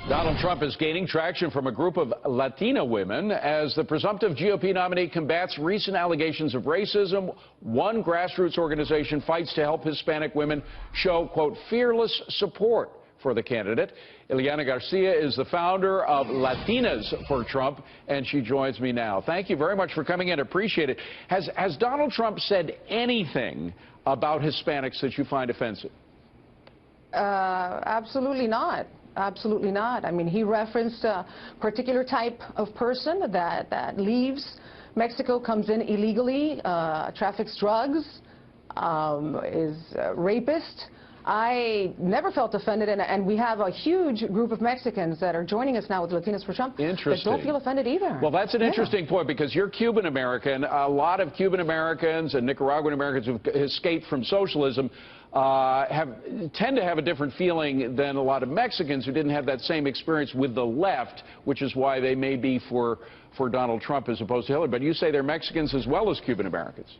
Donald Trump is gaining traction from a group of Latina women as the presumptive GOP nominee combats recent allegations of racism. One grassroots organization fights to help Hispanic women show, quote, fearless support for the candidate. Ileana Garcia is the founder of Latinas for Trump, and she joins me now. Thank you very much for coming in. Appreciate it. Has Donald Trump said anything about Hispanics that you find offensive? Absolutely not. Absolutely not. I mean, he referenced a particular type of person that leaves Mexico, comes in illegally, traffics drugs, is a rapist. I never felt offended, and we have a huge group of Mexicans that are joining us now with Latinos for Trump that don't feel offended either. Well, that's an interesting point, because you're Cuban American. A lot of Cuban Americans and Nicaraguan Americans who've escaped from socialism tend to have a different feeling than a lot of Mexicans who didn't have that same experience with the left, which is why they may be for Donald Trump as opposed to Hillary. But you say they're Mexicans as well as Cuban Americans.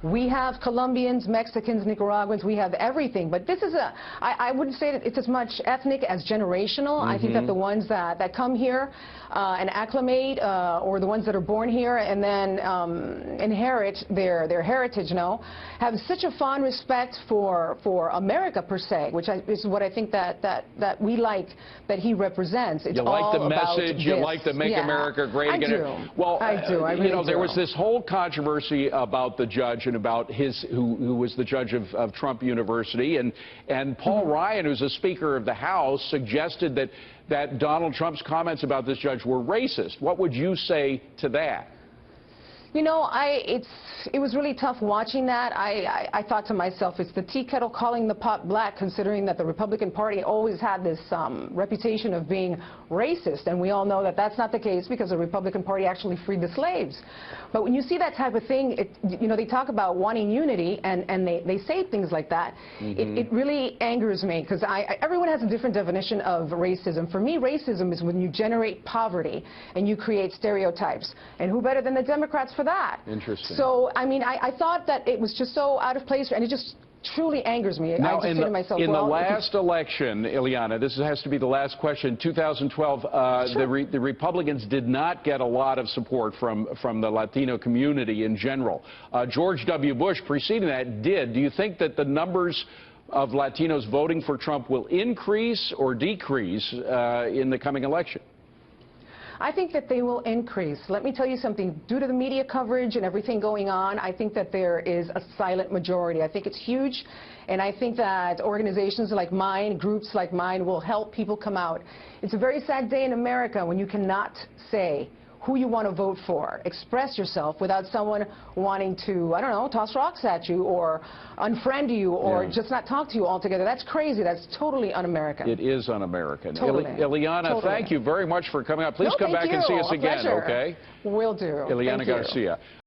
We have Colombians, Mexicans, Nicaraguans, we have everything. But this is I wouldn't say that it's as much ethnic as generational. I think that the ones that come here and acclimate, or the ones that are born here and then inherit their heritage, have such a fond respect for America per se, which is what I think that we like that he represents. It's you like all the message, you like the Make America Great Again. I do. Well, I do. I really there was this whole controversy about the judge and about who was the judge of Trump University, and Paul Ryan, who's a Speaker of the House, suggested that Donald Trump's comments about this judge were racist. What would you say to that? You know, it was really tough watching that. I thought to myself, it's the tea kettle calling the pot black, considering that the Republican Party always had this reputation of being racist, and we all know that that's not the case because the Republican Party actually freed the slaves. But when you see that type of thing, they talk about wanting unity, and they say things like that. It really angers me, because everyone has a different definition of racism. For me, racism is when you generate poverty and you create stereotypes, and who better than the Democrats for that? Interesting. So, I mean, I thought that it was just so out of place, and it just truly angers me. Now, I just say to myself, in the last election, Ileana, this has to be the last question, 2012, sure. the Republicans did not get a lot of support from the Latino community in general. George W. Bush, preceding that, did. Do you think that the numbers of Latinos voting for Trump will increase or decrease in the coming election? I think that they will increase. Let me tell you something. Due to the media coverage and everything going on, I think that there is a silent majority. I think it's huge, and I think that organizations like mine, groups like mine, will help people come out. It's a very sad day in America when you cannot say who you want to vote for, express yourself without someone wanting to, I don't know, toss rocks at you or unfriend you or just not talk to you altogether. That's crazy. That's totally un-American. It is un-American. Totally. Ileana, thank you very much for coming out. Please come back and see us again, okay? Will do. Ileana Garcia.